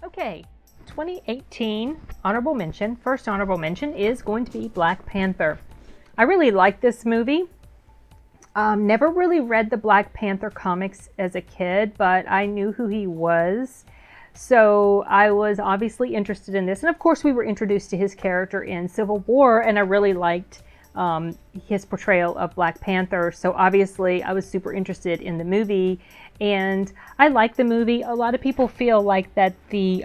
Okay, 2018 honorable mention. First honorable mention is going to be Black Panther. I really like this movie. Never really read the Black Panther comics as a kid, but I knew who he was. So I was obviously interested in this. And of course, we were introduced to his character in Civil War, and I really liked his portrayal of Black Panther. So obviously, I was super interested in the movie. And I like the movie. A lot of people feel like that the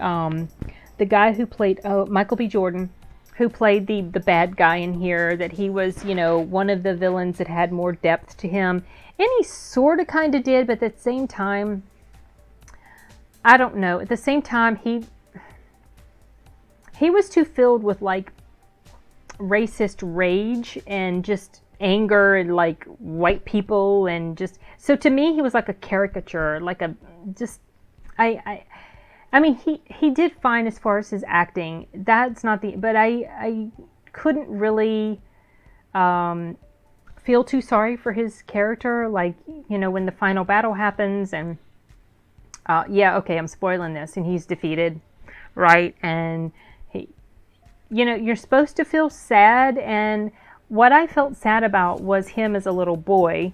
guy who played Michael B. Jordan, who played the bad guy in here, that he was, one of the villains that had more depth to him. And he sort of kind of did, but at the same time, I don't know. At the same time, he was too filled with like racist rage and just anger and like white people and just, so to me he was like a caricature, like a just I mean he did fine as far as his acting. That's not the, but I couldn't really feel too sorry for his character, like when the final battle happens and yeah, okay, I'm spoiling this, and he's defeated, right? And he, you're supposed to feel sad, and what I felt sad about was him as a little boy.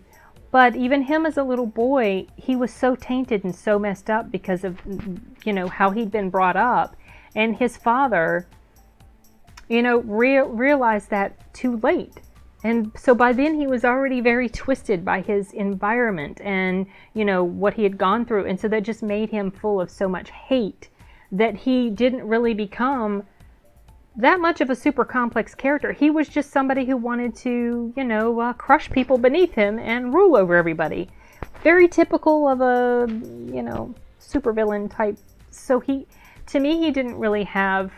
But even him as a little boy, he was so tainted and so messed up because of, how he'd been brought up. And his father, realized that too late. And so by then he was already very twisted by his environment and, what he had gone through. And so that just made him full of so much hate that he didn't really become that much of a super complex character. He was just somebody who wanted to, crush people beneath him and rule over everybody. Very typical of a, supervillain type. So to me, he didn't really have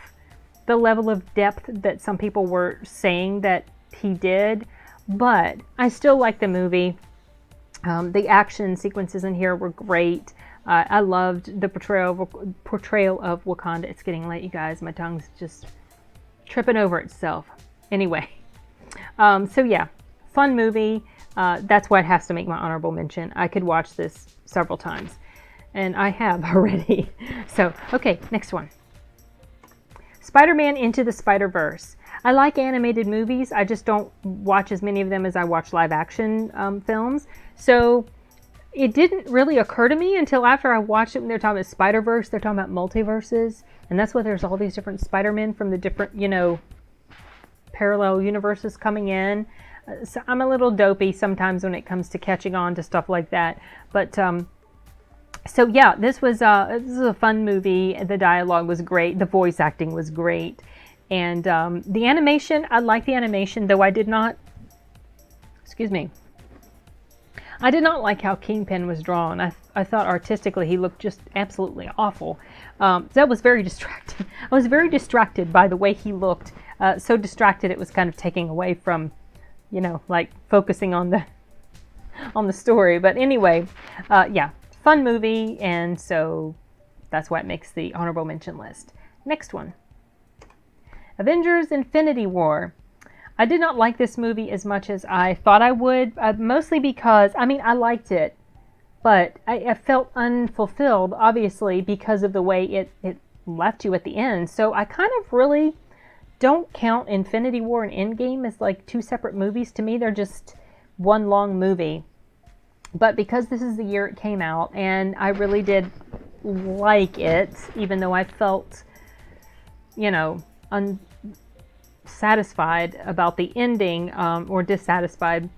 the level of depth that some people were saying that he did. But I still like the movie. The action sequences in here were great. I loved the portrayal of Wakanda. It's getting late, you guys. My tongue's just tripping over itself. Anyway, so yeah, fun movie. That's why it has to make my honorable mention. I could watch this several times, and I have already. So, okay, next one. Spider-Man Into the Spider-Verse. I like animated movies. I just don't watch as many of them as I watch live action films. So it didn't really occur to me until after I watched it when they're talking about Spider-Verse. They're talking about multiverses. And that's why there's all these different Spider-Men from the different, parallel universes coming in. So I'm a little dopey sometimes when it comes to catching on to stuff like that. But so yeah, this was a fun movie. The dialogue was great. The voice acting was great. And the animation, I like the animation, though I did not like how Kingpin was drawn. I thought artistically he looked just absolutely awful. That was very distracting. I was very distracted by the way he looked. So distracted it was kind of taking away from, like focusing on the story. But anyway, yeah, fun movie, and so that's why it makes the honorable mention list. Next one. Avengers Infinity War. I did not like this movie as much as I thought I would, mostly because, I liked it, but I felt unfulfilled, obviously, because of the way it left you at the end. So I kind of really don't count Infinity War and Endgame as like two separate movies. To me, they're just one long movie. But because this is the year it came out, and I really did like it, even though I felt, unsatisfied about the ending, or dissatisfied,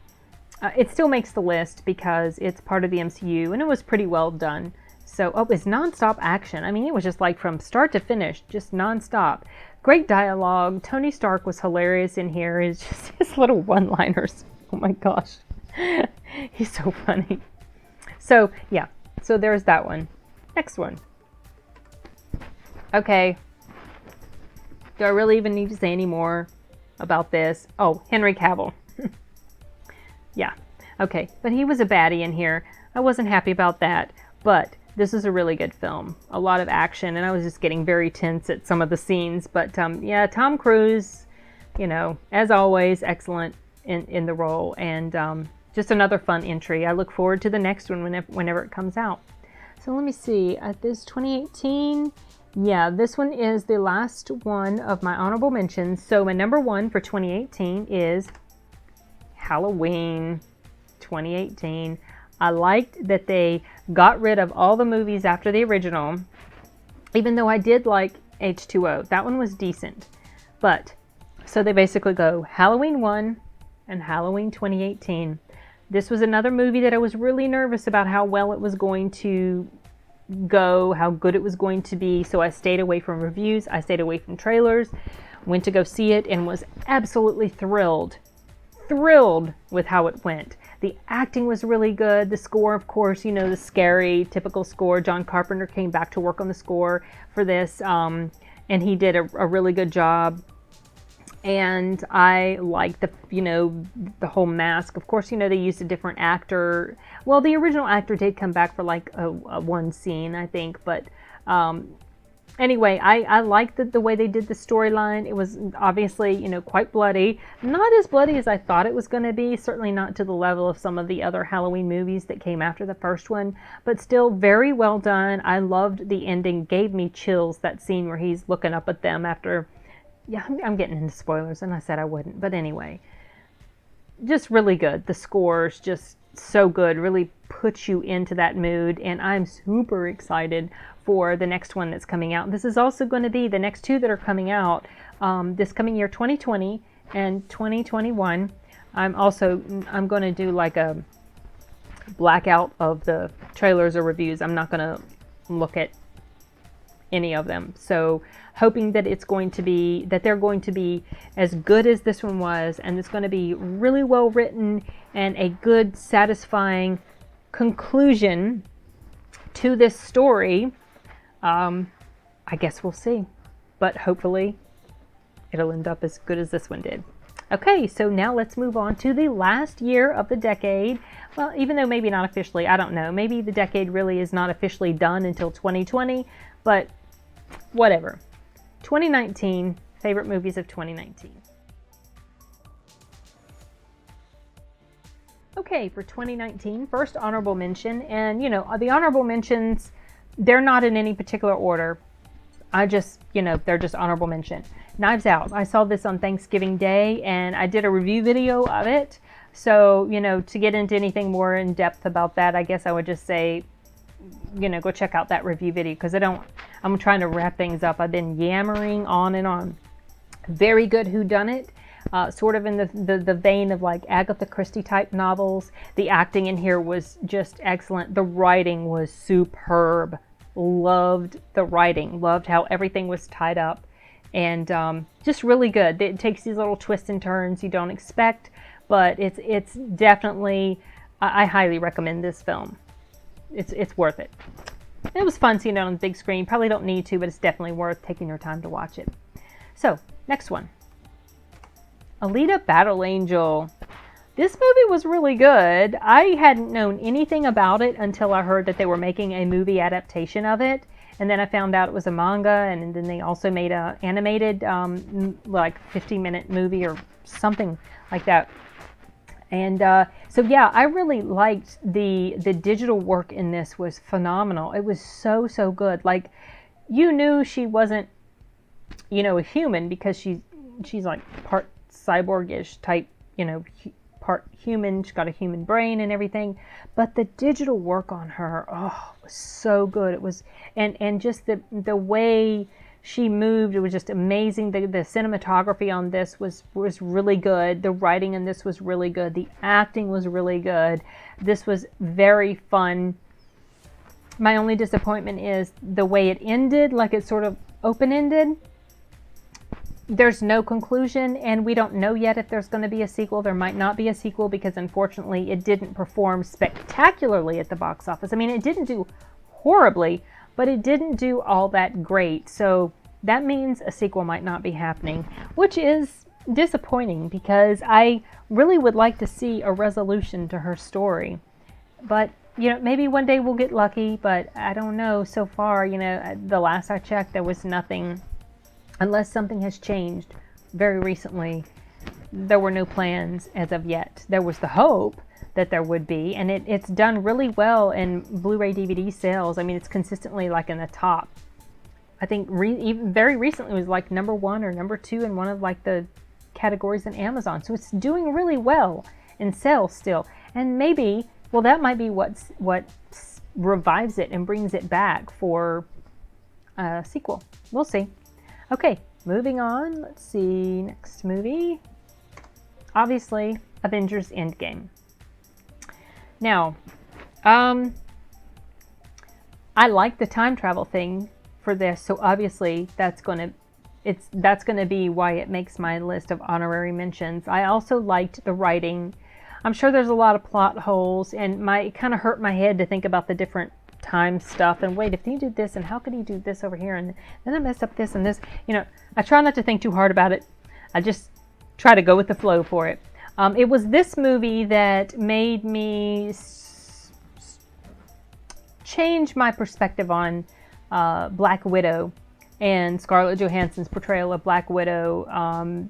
it still makes the list because it's part of the MCU and it was pretty well done. So, it's nonstop action. It was just like from start to finish, just nonstop. Great dialogue. Tony Stark was hilarious in here. It's just his little one-liners. Oh my gosh. He's so funny. So, yeah. So there's that one. Next one. Okay. Do I really even need to say any more about this? Oh, Henry Cavill. Yeah. Okay. But he was a baddie in here. I wasn't happy about that. But this is a really good film. A lot of action. And I was just getting very tense at some of the scenes. But yeah, Tom Cruise, as always, excellent in the role. And just another fun entry. I look forward to the next one whenever it comes out. So let me see. This 2018. Yeah, this one is the last one of my honorable mentions. So my number one for 2018 is Halloween 2018. I liked that they got rid of all the movies after the original, even though I did like H2O. That one was decent. But, so they basically go Halloween 1 and Halloween 2018. This was another movie that I was really nervous about how well it was going to go, how good it was going to be. So I stayed away from reviews, I stayed away from trailers, went to go see it, and was absolutely thrilled with how it went. The acting was really good. The score, of course, you know, the scary, typical score. John Carpenter came back to work on the score for this, and he did a really good job. And I like the, you know, the whole mask. Of course, you know, they used a different actor. Well, the original actor did come back for like a one scene, I think. But anyway, I liked the way they did the storyline. It was obviously, you know, quite bloody. Not as bloody as I thought it was going to be. Certainly not to the level of some of the other Halloween movies that came after the first one. But still very well done. I loved the ending. Gave me chills, that scene where he's looking up at them after... Yeah, I'm getting into spoilers, and I said I wouldn't. But anyway, just really good. The score's just so good. Really puts you into that mood, and I'm super excited for the next one that's coming out. This is also going to be the next two that are coming out this coming year, 2020 and 2021. I'm going to do like a blackout of the trailers or reviews. I'm not going to look at any of them. So hoping that they're going to be as good as this one was, and it's going to be really well written and a good, satisfying conclusion to this story. I guess we'll see, but hopefully it'll end up as good as this one did. Okay, so now let's move on to the last year of the decade. Well, even though maybe not officially, I don't know. Maybe the decade really is not officially done until 2020, but whatever. 2019, favorite movies of 2019. Okay, for 2019, first honorable mention, and you know, the honorable mentions, they're not in any particular order. I just, you know, they're just honorable mention. Knives Out. I saw this on Thanksgiving Day, and I did a review video of it. So, you know, to get into anything more in depth about that, I guess I would just say, you know, go check out that review video, because I'm trying to wrap things up. I've been yammering on and on. Very good whodunit, sort of in the vein of like Agatha Christie type novels. The acting in here was just excellent. The writing was superb. Loved the writing. Loved how everything was tied up, and just really good. It takes these little twists and turns you don't expect, but it's definitely, I highly recommend this film. It's worth it. It was fun seeing it on the big screen. Probably don't need to, but it's definitely worth taking your time to watch it. So, next one. Alita Battle Angel. This movie was really good. I hadn't known anything about it until I heard that they were making a movie adaptation of it. And then I found out it was a manga, and then they also made a animated, like 50-minute movie or something like that. And so yeah, I really liked the digital work in this. Was phenomenal. It was so good. Like, you knew she wasn't, you know, a human, because she's like part cyborgish type, you know, part human. She's got a human brain and everything. But the digital work on her, oh, was so good. It was, and just the way she moved, it was just amazing. The cinematography on this was really good. The writing in this was really good. The acting was really good. This was very fun. My only disappointment is the way it ended, like it's sort of open-ended. There's no conclusion, and we don't know yet if there's going to be a sequel. There might not be a sequel, because unfortunately it didn't perform spectacularly at the box office. I mean, it didn't do horribly, but it didn't do all that great. So that means a sequel might not be happening, which is disappointing, because I really would like to see a resolution to her story. But, you know, maybe one day we'll get lucky, but I don't know. So far, you know, the last I checked, there was nothing, unless something has changed very recently. There were no plans as of yet. There was the hope that there would be, and it's done really well in Blu-ray DVD sales. I mean, it's consistently like in the top I think even very recently was like number 1 or number 2 in one of like the categories in Amazon. So it's doing really well in sales still. And maybe, well, that might be what revives it and brings it back for a sequel. We'll see. Okay, moving on. Let's see, next movie. Obviously, Avengers Endgame. Now, I like the time travel thing for this, so obviously that's gonna be why it makes my list of honorary mentions. I also liked the writing. I'm sure there's a lot of plot holes, and it kind of hurt my head to think about the different time stuff. And wait, if he did this, and how could he do this over here, and then I messed up this and this. You know, I try not to think too hard about it. I just try to go with the flow for it. It was this movie that made me change my perspective on Black Widow and Scarlett Johansson's portrayal of Black Widow.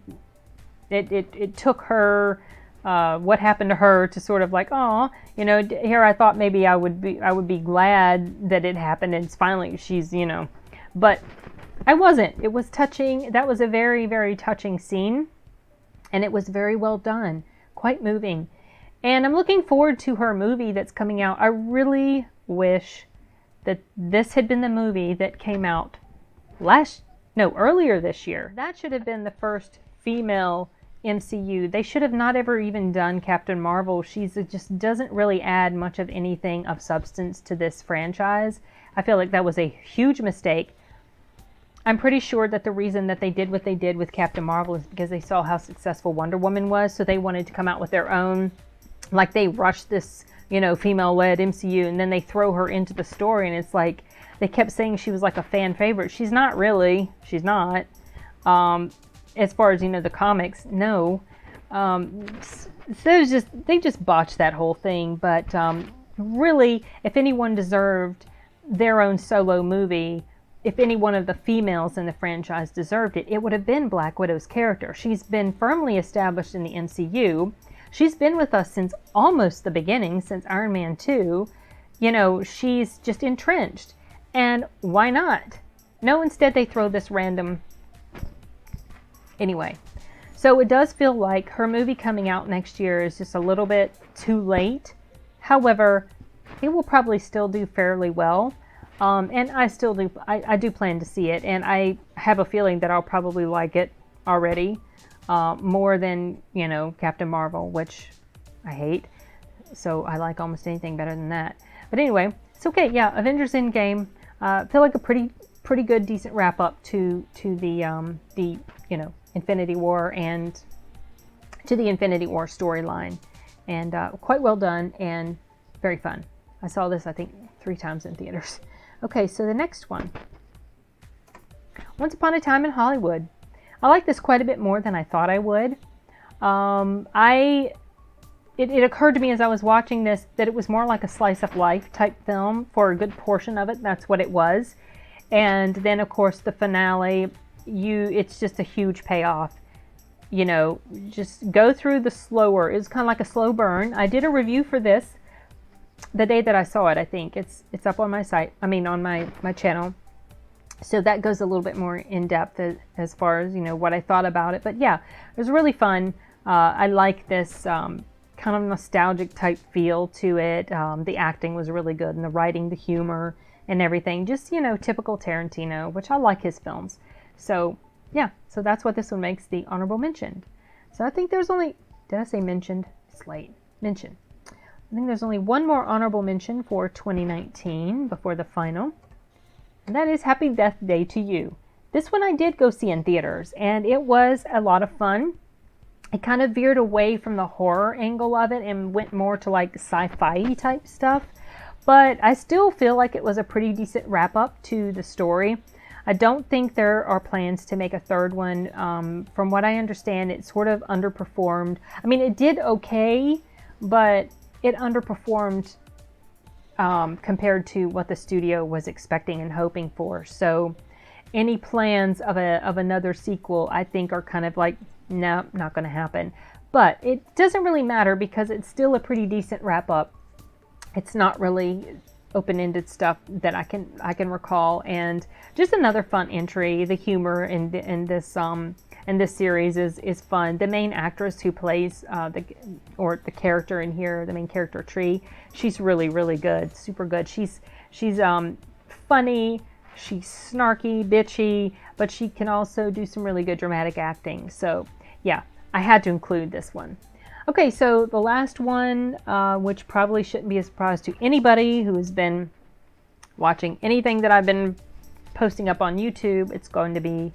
It took her, what happened to her, to sort of like, oh, you know, here I thought maybe I would be glad that it happened, and it's finally she's, you know, but I wasn't. It was touching. That was a very, very touching scene, and it was very well done, quite moving. And I'm looking forward to her movie that's coming out. I really wish that this had been the movie that came out earlier this year. That should have been the first female MCU. They should have not ever even done Captain Marvel. She's just doesn't really add much of anything of substance to this franchise. I feel like that was a huge mistake. I'm pretty sure that the reason that they did what they did with Captain Marvel is because they saw how successful Wonder Woman was, so they wanted to come out with their own. Like, they rushed this, you know, female-led MCU, and then they throw her into the story, and it's like, they kept saying she was like a fan favorite. She's not really. She's not. As far as, you know, the comics, no. So they just botched that whole thing. But really, if anyone deserved their own solo movie, if any one of the females in the franchise deserved it, it would have been Black Widow's character. She's been firmly established in the MCU. She's been with us since almost the beginning, since Iron Man 2. You know, she's just entrenched. And why not? No, instead they throw this random... Anyway, so it does feel like her movie coming out next year is just a little bit too late. However, it will probably still do fairly well. And I still do, I do plan to see it, and I have a feeling that I'll probably like it already, more than, you know, Captain Marvel, which I hate. So I like almost anything better than that. But anyway, it's okay. Yeah, Avengers Endgame, feel like a pretty good, decent wrap up to the you know, Infinity War and to the Infinity War storyline, and quite well done and very fun. I saw this, I think, 3 times in theaters. Okay, so the next one. Once Upon a Time in Hollywood. I like this quite a bit more than I thought I would. It occurred to me as I was watching this that it was more like a slice of life type film for a good portion of it. That's what it was. And then, of course, the finale, it's just a huge payoff. You know, just go through the slower. It's kind of like a slow burn. I did a review for this the day that I saw it. I think it's up on my site. I mean, on my channel. So that goes a little bit more in depth as far as, you know, what I thought about it. But yeah, it was really fun. I like this kind of nostalgic type feel to it. The acting was really good, and the writing, the humor, and everything. Just, you know, typical Tarantino, which I like his films. So yeah, so that's what this one makes the honorable mention. So I think there's only, did I say mentioned? It's late. Mention. I think there's only one more honorable mention for 2019 before the final. And that is Happy Death Day to You. This one I did go see in theaters, and it was a lot of fun. It kind of veered away from the horror angle of it and went more to like sci-fi type stuff. But I still feel like it was a pretty decent wrap up to the story. I don't think there are plans to make a third one. From what I understand, it sort of underperformed. I mean, it did okay, but it underperformed compared to what the studio was expecting and hoping for. So any plans of another sequel, I think, are kind of like, no, not going to happen. But it doesn't really matter because it's still a pretty decent wrap up. It's not really open-ended stuff that I can recall, and just another fun entry. The humor in this series is fun. The main actress who plays the character in here, the main character Tree, she's really good, super good. She's funny, she's snarky, bitchy, but she can also do some really good dramatic acting. So yeah, I had to include this one. Okay, so the last one, which probably shouldn't be a surprise to anybody who has been watching anything that I've been posting up on YouTube, it's going to be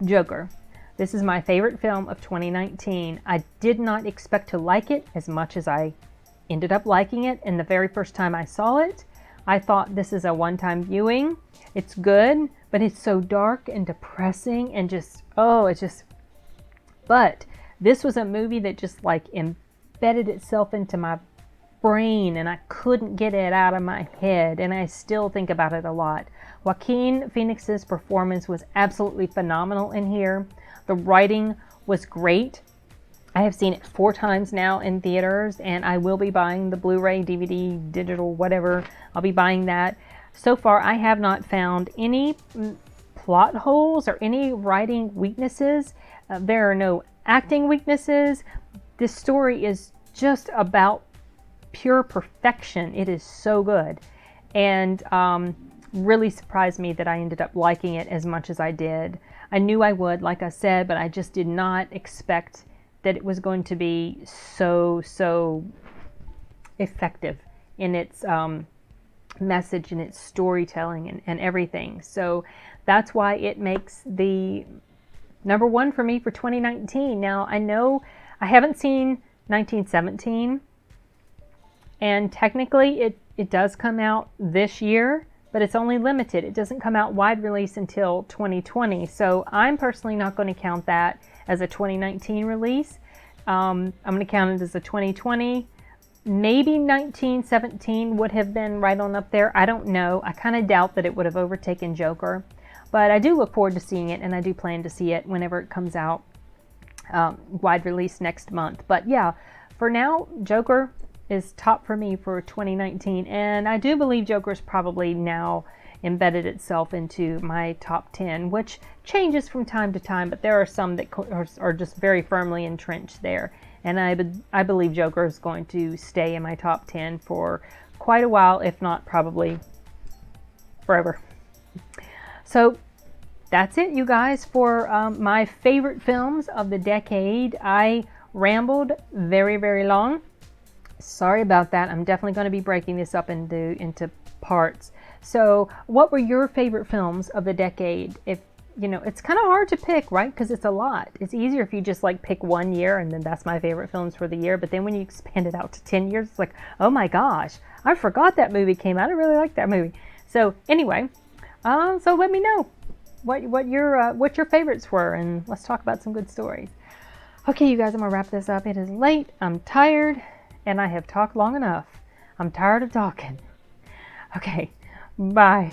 Joker. This is my favorite film of 2019. I did not expect to like it as much as I ended up liking it. And the very first time I saw it, I thought this is a one-time viewing. It's good, but it's so dark and depressing and but this was a movie that just like embedded itself into my brain, and I couldn't get it out of my head, and I still think about it a lot. Joaquin Phoenix's performance was absolutely phenomenal in here. The writing was great. I have seen it 4 times now in theaters, and I will be buying the Blu-ray, DVD, digital, whatever. I'll be buying that. So far, I have not found any plot holes or any writing weaknesses. There are no acting weaknesses. This story is just about pure perfection. It is so good, and really surprised me that I ended up liking it as much as I did. I knew I would, like I said, but I just did not expect that it was going to be so effective in its message and its storytelling and everything. So that's why it makes the number 1 for me for 2019. Now, I know I haven't seen 1917, and technically it does come out this year, but it's only limited. It doesn't come out wide release until 2020. So I'm personally not going to count that as a 2019 release. I'm going to count it as a 2020. Maybe 1917 would have been right on up there. I don't know. I kind of doubt that it would have overtaken Joker. But I do look forward to seeing it, and I do plan to see it whenever it comes out wide release next month. But yeah, for now, Joker is top for me for 2019, and I do believe Joker's probably now embedded itself into my top 10, which changes from time to time, but there are some that are just very firmly entrenched there. And I believe Joker is going to stay in my top 10 for quite a while, if not probably forever. So that's it, you guys, for my favorite films of the decade. I rambled very long. Sorry about that. I'm definitely going to be breaking this up into parts. So what were your favorite films of the decade? If you know, it's kind of hard to pick, right? Because it's a lot. It's easier if you just like pick one year and then that's my favorite films for the year. But then when you expand it out to 10 years, it's like, oh my gosh, I forgot that movie came out. I really like that movie. So anyway, so let me know what your favorites were, and let's talk about some good stories. Okay, you guys, I'm gonna wrap this up. It is late. I'm tired, and I have talked long enough. I'm tired of talking. Okay, bye.